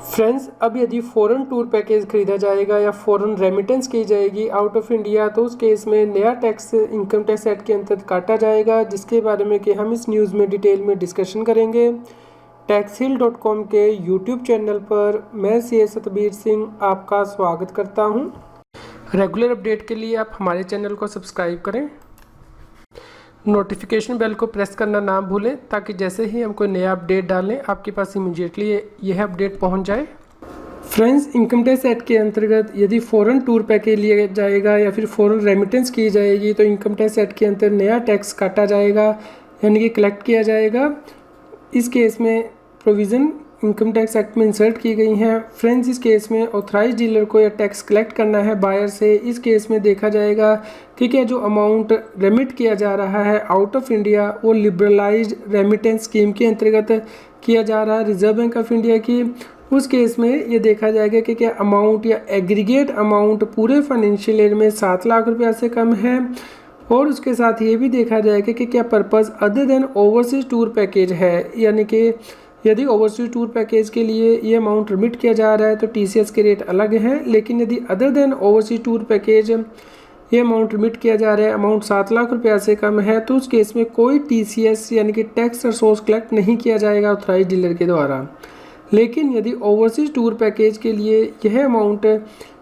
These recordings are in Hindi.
फ्रेंड्स, अब यदि फ़ॉरेन टूर पैकेज खरीदा जाएगा या फ़ॉरेन रेमिटेंस की जाएगी आउट ऑफ इंडिया, तो उस केस में नया टैक्स इनकम टैक्स एक्ट के अंतर्गत काटा जाएगा, जिसके बारे में कि हम इस न्यूज़ में डिटेल में डिस्कशन करेंगे। taxhill.com के यूट्यूब चैनल पर मैं सी सतबीर सिंह आपका स्वागत करता हूं। रेगुलर अपडेट के लिए आप हमारे चैनल को सब्सक्राइब करें, नोटिफिकेशन बेल को प्रेस करना ना भूलें, ताकि जैसे ही हम कोई नया अपडेट डालें आपके पास इमीडिएटली यह अपडेट पहुंच जाए। फ्रेंड्स, इनकम टैक्स एक्ट के अंतर्गत यदि फ़ॉरेन टूर पैकेज लिया जाएगा या फिर फ़ॉरेन रेमिटेंस की जाएगी, तो इनकम टैक्स एक्ट के अंतर्गत नया टैक्स काटा जाएगा, यानी कि कलेक्ट किया जाएगा। इस केस में प्रोविज़न इनकम टैक्स एक्ट में इंसर्ट की गई हैं। फ्रेंड्स, इस केस में ऑथराइज डीलर को यह टैक्स कलेक्ट करना है बायर से। इस केस में देखा जाएगा कि क्या जो अमाउंट रेमिट किया जा रहा है आउट ऑफ इंडिया वो लिबरलाइज्ड रेमिटेंस स्कीम के अंतर्गत किया जा रहा है रिजर्व बैंक ऑफ इंडिया की। उस केस में ये देखा जाएगा कि क्या अमाउंट या एग्रीगेट अमाउंट पूरे फाइनेंशियल ईयर में 7 लाख रुपया से कम है, और उसके साथ ये भी देखा जाएगा कि क्या purpose other than overseas tour package है, यानी कि यदि ओवरसीज टूर पैकेज के लिए ये अमाउंट रिमिट किया जा रहा है तो टीसीएस के रेट अलग हैं, लेकिन यदि other than overseas tour package ये अमाउंट रिमिट किया जा रहा है, अमाउंट 7 लाख रुपया से कम है, तो उस केस में कोई टीसीएस यानी कि टैक्स रिसोर्स कलेक्ट नहीं किया जाएगा ऑथराइज डीलर के द्वारा। लेकिन यदि ओवरसीज टूर पैकेज के लिए यह अमाउंट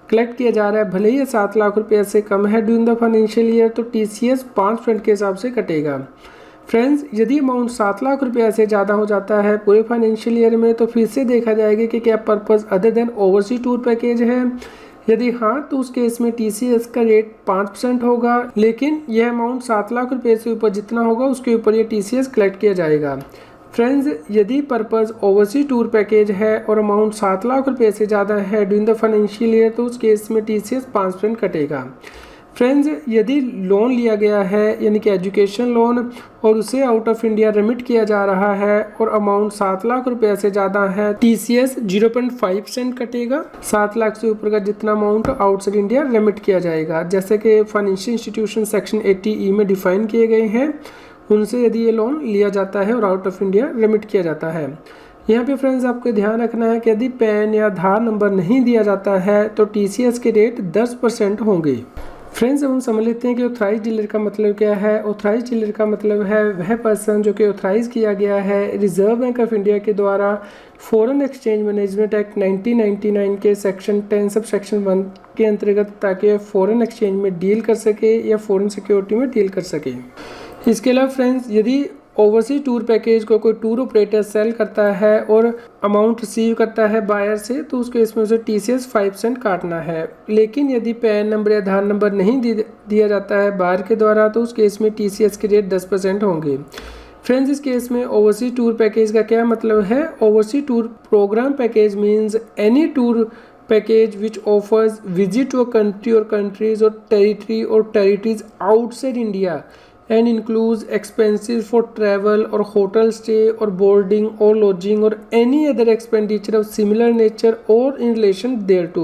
कलेक्ट किया जा रहा है, भले ही 7 लाख रुपये से कम है ड्यूरिंग द फाइनेंशियल ईयर, तो टीसीएस 5% के हिसाब से कटेगा। फ्रेंड्स, यदि अमाउंट 7 लाख रुपये से ज़्यादा हो जाता है पूरे फाइनेंशियल ईयर में, तो फिर से देखा जाएगा कि क्या purpose other than overseas tour package है। यदि हाँ, तो उस केस में टीसीएस का रेट 5% होगा, लेकिन यह अमाउंट 7 लाख रुपये से ऊपर जितना होगा उसके ऊपर यह टीसीएस कलेक्ट किया जाएगा। फ्रेंड्स, यदि पर्पज़ ओवरसीज टूर पैकेज है और अमाउंट 7 लाख रुपये से ज़्यादा है ड्यूरिंग द फाइनेंशियल ईयर, तो उस केस में टीसीएस 5% कटेगा। फ्रेंड्स, यदि लोन लिया गया है यानी कि एजुकेशन लोन और उसे आउट ऑफ इंडिया रिमिट किया जा रहा है और अमाउंट 7 लाख रुपये से ज़्यादा है, टीसीएस 0.5% कटेगा। 7 लाख से ऊपर का जितना अमाउंट आउटसाइड इंडिया रिमिट किया जाएगा, जैसे कि फाइनेंशियल इंस्टीट्यूशन सेक्शन 80E में डिफाइन किए गए हैं, उनसे यदि ये लोन लिया जाता है और आउट ऑफ इंडिया रिमिट किया जाता है। यहाँ पे फ्रेंड्स आपको ध्यान रखना है कि यदि पैन या आधार नंबर नहीं दिया जाता है तो टीसीएस के रेट 10% होंगे। फ्रेंड्स, अब हम समझ लेते हैं कि ऑथराइज डीलर का मतलब क्या है। ऑथराइज डीलर का मतलब है वह पर्सन जो कि ऑथराइज किया गया है रिजर्व बैंक ऑफ इंडिया के द्वारा फॉरेन एक्सचेंज मैनेजमेंट एक्ट 1999 के सेक्शन 10 सब सेक्शन 1 के अंतर्गत, ताकि फॉरेन एक्सचेंज में डील कर सके या फॉरेन सिक्योरिटी में डील कर सके। इसके अलावा फ्रेंड्स, यदि ओवरसीज टूर पैकेज को कोई टूर ऑपरेटर सेल करता है और अमाउंट रिसीव करता है बायर से, तो उसके इसमें उसे टीसीएस 5% काटना है। लेकिन यदि पैन नंबर या आधार नंबर नहीं दिया जाता है बायर के द्वारा, तो उस केस में टीसीएस के रेट 10% होंगे। फ्रेंड्स, इस केस में ओवरसीज टूर पैकेज का क्या मतलब है। Overseas tour programme package means any tour package which offers visit to a country or countries or territories outside India and includes expenses for travel or hotel stay or boarding or lodging or any other expenditure of similar nature or in relation thereto।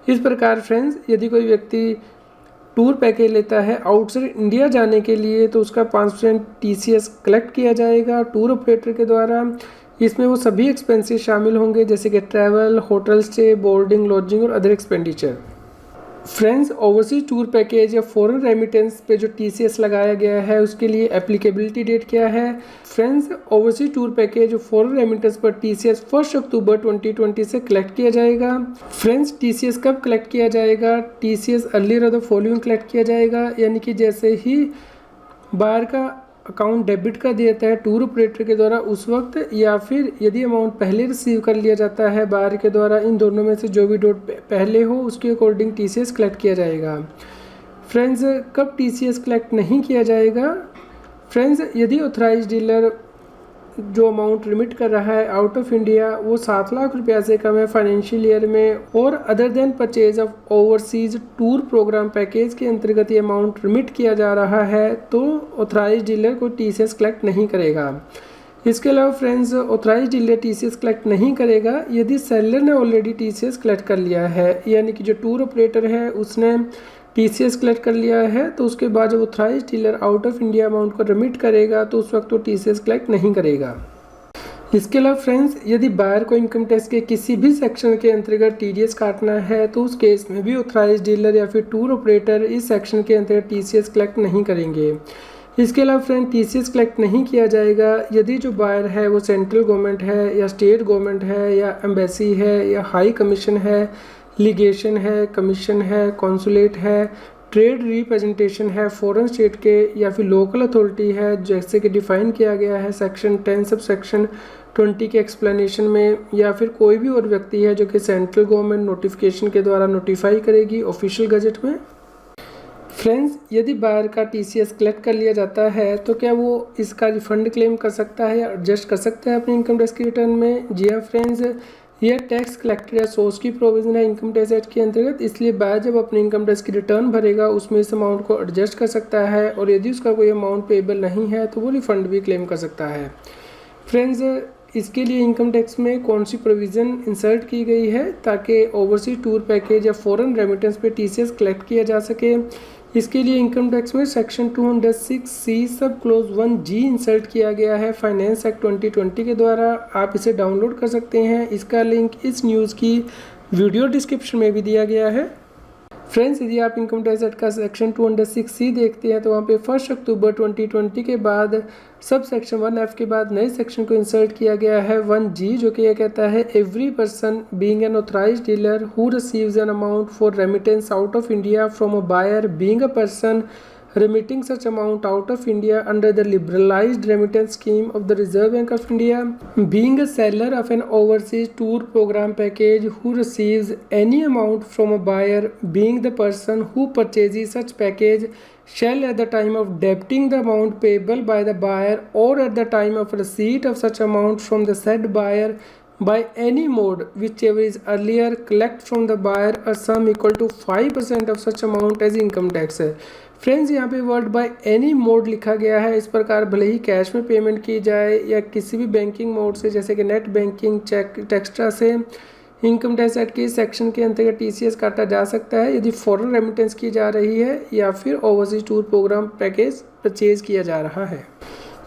इस प्रकार फ्रेंड्स, यदि कोई व्यक्ति टूर पैकेज लेता है आउटसाइड इंडिया जाने के लिए, तो उसका 5% टीसीएस कलेक्ट किया जाएगा टूर ऑपरेटर के द्वारा। इसमें वो सभी एक्सपेंसेस शामिल होंगे, जैसे कि travel, hotel stay, boarding, lodging और other expenditure. Friends, overseas tour package या फॉरेन रेमिटेंस पे जो टीसीएस लगाया गया है उसके लिए एप्लीकेबिलिटी डेट क्या है। फ्रेंड्स, ओवरसीज टूर पैकेज और फॉरेन रेमिटेंस पर टीसीएस 1 अक्टूबर 2020 से कलेक्ट किया जाएगा। फ्रेंड्स, टीसीएस कब कलेक्ट किया जाएगा। TCS earlier of the following collect किया जाएगा, यानी कि जैसे ही बायर का अकाउंट डेबिट कर दिया जाता है टूर ऑपरेटर के द्वारा उस वक्त, या फिर यदि अमाउंट पहले रिसीव कर लिया जाता है बायर के द्वारा, इन दोनों में से जो भी डेट पहले हो उसके अकॉर्डिंग टीसीएस कलेक्ट किया जाएगा। फ्रेंड्स, कब टीसीएस कलेक्ट नहीं किया जाएगा। फ्रेंड्स, यदि ऑथराइज डीलर जो अमाउंट रिमिट कर रहा है आउट ऑफ इंडिया वो 7 लाख रुपया से कम है फाइनेंशियल ईयर में, और other than purchase of overseas tour programme package के अंतर्गत ये अमाउंट रिमिट किया जा रहा है, तो ऑथराइज डीलर को टीसीएस कलेक्ट नहीं करेगा। इसके अलावा friends, authorise dealer TCS collect नहीं करेगा यदि सेलर ने ऑलरेडी टीसीएस कलेक्ट कर लिया है, यानी कि जो टूर ऑपरेटर है उसने टीसीएस कलेक्ट कर लिया है, तो उसके बाद जब authorise dealer out of India amount को रिमिट करेगा तो उस वक्त वो टीसीएस कलेक्ट नहीं करेगा। इसके अलावा फ्रेंड्स, यदि बायर को इनकम टैक्स के किसी भी सेक्शन के अंतर्गत टीडीएस काटना है तो उस केस में भी ऑथराइज्ड डीलर या फिर टूर ऑपरेटर इस सेक्शन के अंतर्गत टीसीएस कलेक्ट नहीं करेंगे। इसके अलावा फ्रेंड, टीसीएस कलेक्ट नहीं किया जाएगा यदि जो बायर है वो सेंट्रल गवर्नमेंट है या स्टेट गवर्नमेंट है या एम्बेसी है या हाई कमीशन है, लीगेशन है, कमीशन है, कॉन्सुलेट है, ट्रेड रिप्रेजेंटेशन है, फॉरेन स्टेट के या फिर लोकल अथॉरिटी है, जैसे कि डिफाइन किया गया है सेक्शन 10 सब सेक्शन 20 के एक्सप्लेनेशन में, या फिर कोई भी और व्यक्ति है जो कि सेंट्रल गवर्नमेंट नोटिफिकेशन के द्वारा नोटिफाई करेगी ऑफिशियल गजट में। फ्रेंड्स, यदि बायर का टीसीएस कलेक्ट कर लिया जाता है तो क्या वो इसका रिफंड क्लेम कर सकता है या एडजस्ट कर सकता है अपने इनकम टैक्स की रिटर्न में? जी हाँ फ्रेंड्स, यह टैक्स कलेक्टेड या सोर्स की प्रोविजन है इनकम टैक्स एक्ट के अंतर्गत, इसलिए बायर जब अपने इनकम टैक्स की रिटर्न भरेगा उसमें इस अमाउंट को एडजस्ट कर सकता है, और यदि उसका कोई अमाउंट पेएबल नहीं है तो वो रिफंड भी क्लेम कर सकता है। फ्रेंड्स, इसके लिए इनकम टैक्स में कौन सी प्रोविज़न इंसर्ट की गई है ताकि ओवरसीज टूर पैकेज या फॉरेन रेमिटेंस पे टीसीएस कलेक्ट किया जा सके? इसके लिए इनकम टैक्स में सेक्शन 206C सब क्लोज 1G इंसर्ट किया गया है फाइनेंस एक्ट 2020 के द्वारा। आप इसे डाउनलोड कर सकते हैं, इसका लिंक इस न्यूज़ की वीडियो डिस्क्रिप्शन में भी दिया गया है। फ्रेंड्स, यदि आप इनकम टैक्स एक्ट का सेक्शन 206C देखते हैं तो वहाँ पे 1 अक्टूबर 2020 के बाद सब सेक्शन 1F के बाद नए सेक्शन को इंसर्ट किया गया है 1G, जो कि यह कहता है every person being an authorised dealer who receives an amount for remittance out of India from a buyer being a person remitting such amount out of India under the liberalized remittance scheme of the Reserve Bank of India, being a seller of an overseas tour program package who receives any amount from a buyer being the person who purchases such package shall at the time of debiting the amount payable by the buyer or at the time of receipt of such amount from the said buyer by any mode whichever is earlier collect from the buyer a sum equal to 5% of such amount as income tax। Friends, यहाँ पे वर्ड बाय एनी मोड लिखा गया है। इस प्रकार भले ही कैश में पेमेंट की जाए या किसी भी बैंकिंग मोड से जैसे कि नेट बैंकिंग, चेक, टेक्स्ट्रा से इनकम टैक्स एक्ट के सेक्शन के अंतर्गत टीसीएस काटा जा सकता है यदि फॉरेन रेमिटेंस की जा रही है या फिर overseas tour programme package purchase किया जा रहा है।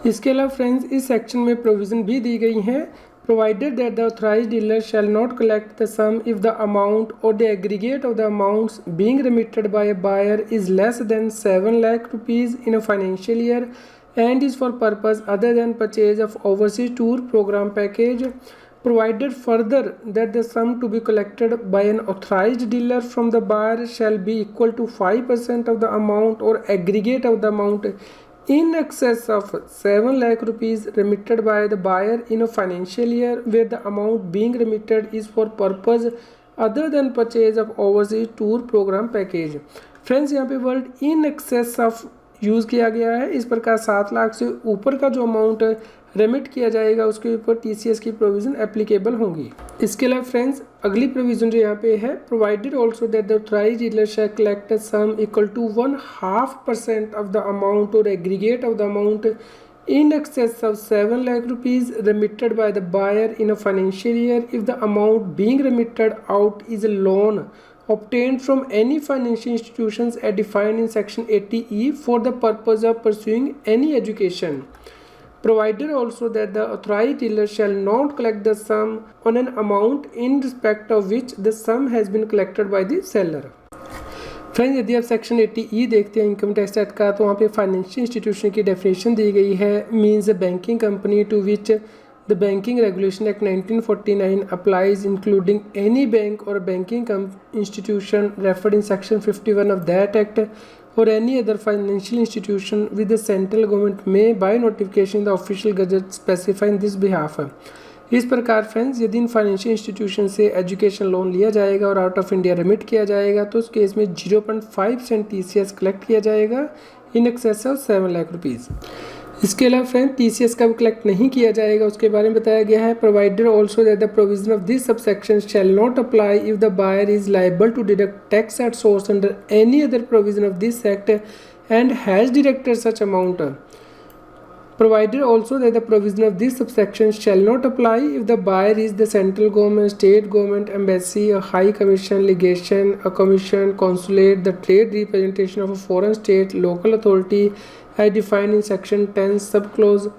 इसके अलावा फ्रेंड्स, इस सेक्शन में प्रोविज़न भी दी गई हैं provided that the authorized dealer shall not collect the sum if the amount or the aggregate of the amounts being remitted by a buyer is less than 7 lakh rupees in a financial year and is for purpose other than purchase of overseas tour program package. Provided further that the sum to be collected by an authorized dealer from the buyer shall be equal to 5% of the amount or aggregate of the amount in excess of 7 lakh rupees remitted by the buyer in a financial year where the amount being remitted is for purpose other than purchase of overseas tour program package। Friends, यहाँ पे word in excess of use किया गया है। इस प्रकार 7 लाख से ऊपर का जो अमाउंट रेमिट किया जाएगा उसके ऊपर टीसीएस की प्रोविज़न एप्लीकेबल होंगी। इसके अलावा फ्रेंड्स, अगली प्रोविज़न जो यहाँ पे है, provided also that the authorised dealer shall collect a sum equal to 1/2% of the amount or aggregate of the amount in excess of 7 lakh rupees remitted by the buyer in a financial year if the amount being remitted out is a loan obtained from any financial institutions as defined in section 80E for the purpose of pursuing any education। Provided also that the authorized dealer shall not collect the sum on an amount in respect of which the sum has been collected by the seller। Friends, यदि आप सेक्शन 80E देखते हैं इनकम टैक्स एक्ट का तो वहाँ पे फाइनेंशियल इंस्टीट्यूशन की डेफिनेशन दी गई है। Means a banking company to which the banking regulation act 1949 applies including any bank or banking institution referred in section 51 of that act or any other financial institution with the central government may by notification the official gazette specify in this behalf. इस प्रकार फ्रेंड्स, यदि इन फाइनेंशियल इंस्टीट्यूशन से एजुकेशन लोन लिया जाएगा और आउट ऑफ इंडिया रिमिट किया जाएगा तो उस केस में 0.5% टीसीएस कलेक्ट किया जाएगा in excess of 7 lakh rupees. इसके अलावा फ्रेंड, टीसीएस कब कलेक्ट नहीं किया जाएगा उसके बारे में बताया गया है। Provided also that the provision of this subsection shall not apply if the buyer is liable to deduct tax at source under any other provision of this act and has deducted such amount. Provided also that the provision of this subsection shall not apply if the buyer is the central government, state government, embassy, a high commission, legation, a commission, consulate, the trade representation of a foreign state, local authority as defined in section 10 subclause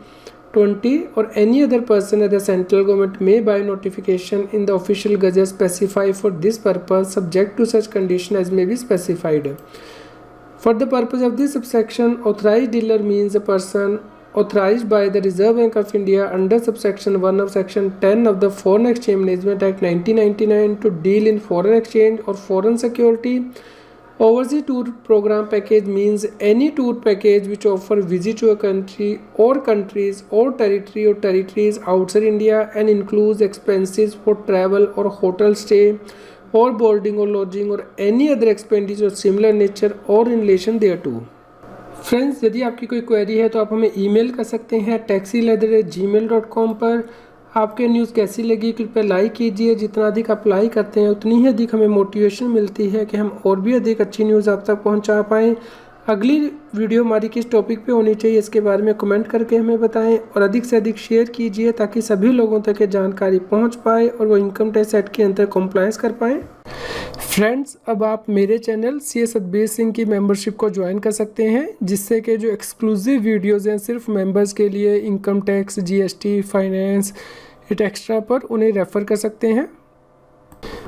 20 or any other person at the central government may by notification in the official gazette specify for this purpose subject to such condition as may be specified. For the purpose of this subsection, authorized dealer means a person authorized by the Reserve Bank of India under subsection 1 of section 10 of the Foreign Exchange Management Act 1999 to deal in foreign exchange or foreign security. Overseas tour program package means any tour package which offer visit to a country or countries or territories outside India and includes expenses for travel or hotel stay or boarding or lodging or any other expenditure of similar nature or in relation thereto. Friends, यदि आपकी कोई क्वेरी है तो आप हमें ईमेल कर सकते हैं taxil@gmail.com पर। आपके न्यूज़ कैसी लगी कृपया लाइक कीजिए। जितना अधिक आप लाइक करते हैं उतनी ही अधिक हमें मोटिवेशन मिलती है कि हम और भी अधिक अच्छी न्यूज़ आप तक पहुंचा पाएँ। अगली वीडियो हमारी किस टॉपिक पे होनी चाहिए इसके बारे में कमेंट करके हमें बताएं और अधिक से अधिक शेयर कीजिए ताकि सभी लोगों तक ये जानकारी पहुंच पाए और वो इनकम टैक्स एक्ट के अंदर कंप्लायंस कर पाएँ। फ्रेंड्स, अब आप मेरे चैनल सी सतबीर सिंह की मेंबरशिप को ज्वाइन कर सकते हैं, जिससे कि जो एक्सक्लूसिव वीडियोज़ हैं सिर्फ मेंबर्स के लिए income tax, GST, finance, extra पर उन्हें रेफ़र कर सकते हैं।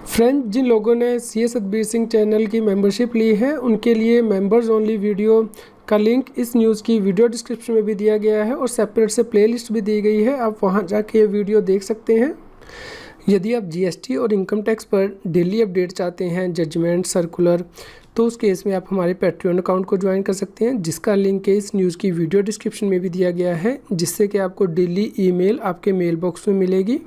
फ्रेंड्स, जिन लोगों ने सी सतबीर सिंह चैनल की मेंबरशिप ली है उनके लिए मेंबर्स ओनली वीडियो का लिंक इस न्यूज़ की वीडियो डिस्क्रिप्शन में भी दिया गया है और सेपरेट से प्लेलिस्ट भी दी गई है, आप वहां जाके ये वीडियो देख सकते हैं। यदि आप जीएसटी और इनकम टैक्स पर डेली अपडेट चाहते हैं, जजमेंट, सर्कुलर, तो उस केस में आप हमारे पैट्रियन अकाउंट को ज्वाइन कर सकते हैं, जिसका लिंक इस न्यूज़ की वीडियो डिस्क्रिप्शन में भी दिया गया है, जिससे कि आपको डेली ईमेल आपके मेल बॉक्स में मिलेगी।